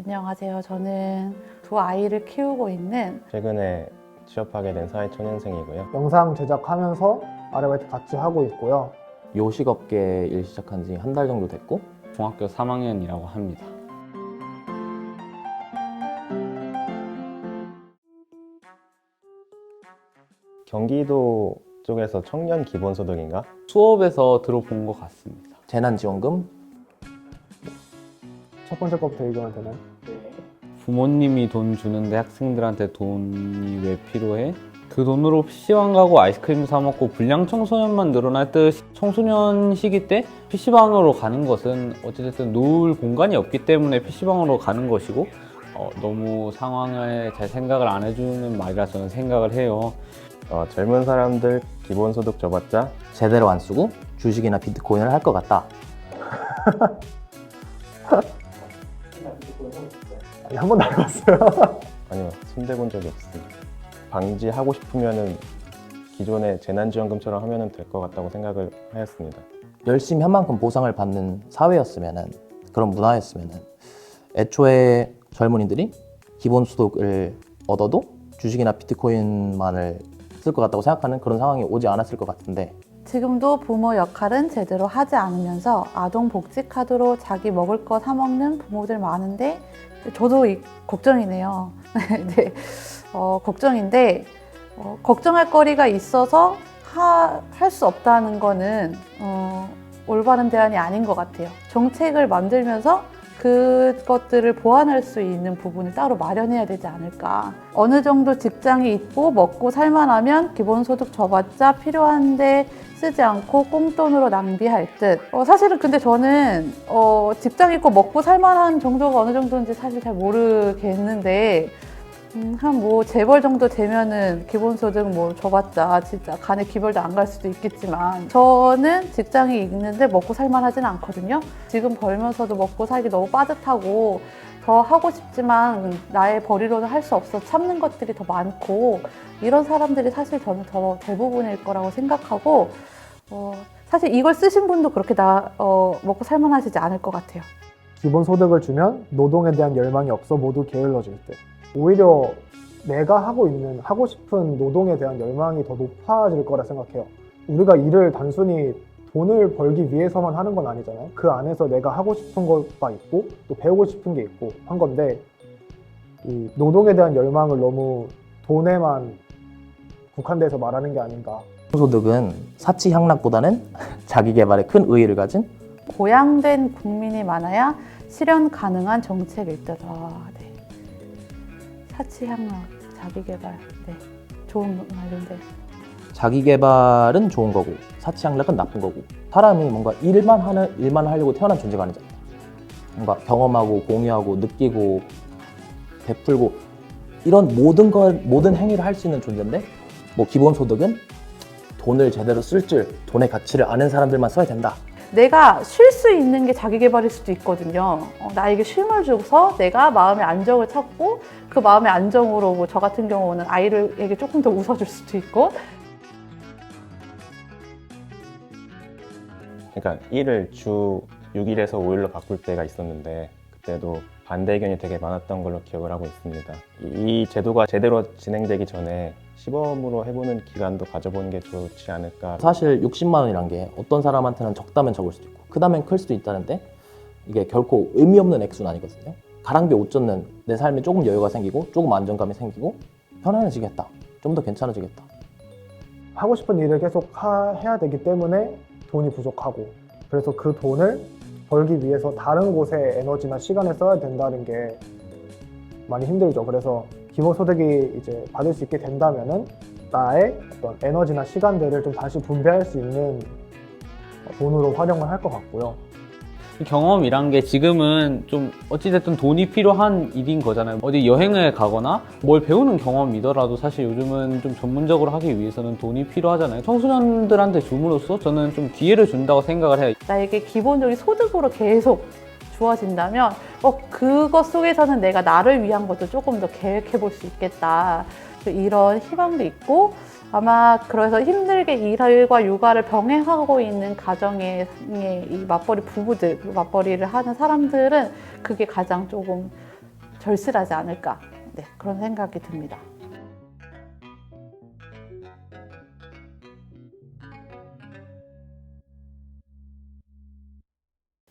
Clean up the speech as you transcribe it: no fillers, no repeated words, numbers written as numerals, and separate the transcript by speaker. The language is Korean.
Speaker 1: 안녕하세요. 저는 두 아이를 키우고 있는
Speaker 2: 최근에 취업하게 된 사회초년생이고요.
Speaker 3: 영상 제작하면서 아르바이트 같이 하고 있고요.
Speaker 4: 요식업계 일 시작한 지 한 달 정도 됐고
Speaker 5: 중학교 3학년이라고 합니다.
Speaker 2: 경기도 쪽에서 청년 기본소득인가?
Speaker 5: 수업에서 들어본 것 같습니다.
Speaker 4: 재난지원금,
Speaker 3: 첫 번째 거부터 얘기하면 되나요?
Speaker 5: 부모님이 돈 주는데 학생들한테 돈이 왜 필요해? 그 돈으로 PC방 가고 아이스크림 사 먹고 불량 청소년만 늘어날 듯 청소년 시기 때 PC방으로 가는 것은 어찌됐든 놀 공간이 없기 때문에 PC방으로 가는 것이고 너무 상황을 잘 생각을 안 해주는 말이라 저는 생각을 해요.
Speaker 2: 젊은 사람들 기본소득 줘봤자
Speaker 4: 제대로 안 쓰고 주식이나 비트코인을 할 것 같다.
Speaker 3: 아니, 한 번도 안 해봤어요.
Speaker 2: 아니요, 손대본 적이 없습니다. 방지하고 싶으면은 기존의 재난지원금처럼 하면은 될 것 같다고 생각을 하였습니다.
Speaker 4: 열심히 한 만큼 보상을 받는 사회였으면은, 그런 문화였으면은 애초에 젊은이들이 기본소득을 얻어도 주식이나 비트코인만을 쓸 것 같다고 생각하는 그런 상황이 오지 않았을 것 같은데,
Speaker 1: 지금도 부모 역할은 제대로 하지 않으면서 아동복지카드로 자기 먹을 거 사 먹는 부모들 많은데 저도 걱정이네요. 네. 걱정인데 걱정할 거리가 있어서 할 수 없다는 거는 올바른 대안이 아닌 것 같아요. 정책을 만들면서 그것들을 보완할 수 있는 부분을 따로 마련해야 되지 않을까. 어느 정도 직장이 있고 먹고 살만하면 기본소득 줘봤자 필요한데 쓰지 않고 꽁돈으로 낭비할 듯. 사실은 근데 저는 직장 있고 먹고 살만한 정도가 어느 정도인지 사실 잘 모르겠는데 한 뭐 재벌 정도 되면은 기본소득 뭐 줘봤자 진짜 간에 기별도 안 갈 수도 있겠지만 저는 직장이 있는데 먹고 살만하진 않거든요. 지금 벌면서도 먹고 살기 너무 빠듯하고 더 하고 싶지만 나의 벌이로는 할 수 없어 참는 것들이 더 많고 이런 사람들이 사실 저는 더 대부분일 거라고 생각하고 사실 이걸 쓰신 분도 그렇게 먹고 살만하시지 않을 것 같아요.
Speaker 3: 기본소득을 주면 노동에 대한 열망이 없어 모두 게을러질 때. 오히려 내가 하고 싶은 노동에 대한 열망이 더 높아질 거라 생각해요. 우리가 일을 단순히 돈을 벌기 위해서만 하는 건 아니잖아요. 그 안에서 내가 하고 싶은 것가 있고 또 배우고 싶은 게 있고 한 건데 이 노동에 대한 열망을 너무 돈에만 국한돼서 말하는 게 아닌가.
Speaker 4: 기본소득은 사치향락보다는 자기개발에 큰 의의를 가진
Speaker 1: 고양된 국민이 많아야 실현 가능한 정책일 듯. 네. 사치향락, 자기개발, 네, 좋은 말인데.
Speaker 4: 자기개발은 좋은 거고 사치향락은 나쁜 거고, 사람이 뭔가 일만 하려고 태어난 존재가 아니잖아요. 뭔가 경험하고 공유하고 느끼고 베풀고 이런 모든 행위를 할 수 있는 존재인데, 뭐 기본소득은 돈을 제대로 쓸 줄, 돈의 가치를 아는 사람들만 써야 된다.
Speaker 1: 내가 쉴 수 있는 게 자기개발일 수도 있거든요. 나에게 쉼을 줘서 내가 마음의 안정을 찾고 그 마음의 안정으로 뭐 저 같은 경우는 아이에게 조금 더 웃어줄 수도 있고.
Speaker 2: 그러니까 일을 주 6일에서 5일로 바꿀 때가 있었는데 그때도 반대 의견이 되게 많았던 걸로 기억을 하고 있습니다. 이 제도가 제대로 진행되기 전에 시범으로 해보는 기간도 가져보는 게 좋지 않을까.
Speaker 4: 사실 60만 원이란 게 어떤 사람한테는 적다면 적을 수도 있고 크다면 클 수도 있다는데, 이게 결코 의미 없는 액수는 아니거든요. 가랑비에 옷 젖는 내 삶에 조금 여유가 생기고 조금 안정감이 생기고 편안해지겠다, 좀 더 괜찮아지겠다.
Speaker 3: 하고 싶은 일을 계속 해야 되기 때문에 돈이 부족하고, 그래서 그 돈을 벌기 위해서 다른 곳에 에너지나 시간을 써야 된다는 게 많이 힘들죠. 그래서 기본소득이 이제 받을 수 있게 된다면은 나의 어떤 에너지나 시간들을 좀 다시 분배할 수 있는 돈으로 활용을 할 것 같고요.
Speaker 5: 경험이란 게 지금은 좀 어찌됐든 돈이 필요한 일인 거잖아요. 어디 여행을 가거나 뭘 배우는 경험이더라도 사실 요즘은 좀 전문적으로 하기 위해서는 돈이 필요하잖아요. 청소년들한테 줌으로써 저는 좀 기회를 준다고 생각을 해요.
Speaker 1: 나에게 기본적인 소득으로 계속 주어진다면 그것 속에서는 내가 나를 위한 것도 조금 더 계획해 볼 수 있겠다. 이런 희망도 있고, 아마 그래서 힘들게 일과 육아를 병행하고 있는 가정의 이 맞벌이 부부들, 맞벌이를 하는 사람들은 그게 가장 조금 절실하지 않을까, 네, 그런 생각이 듭니다.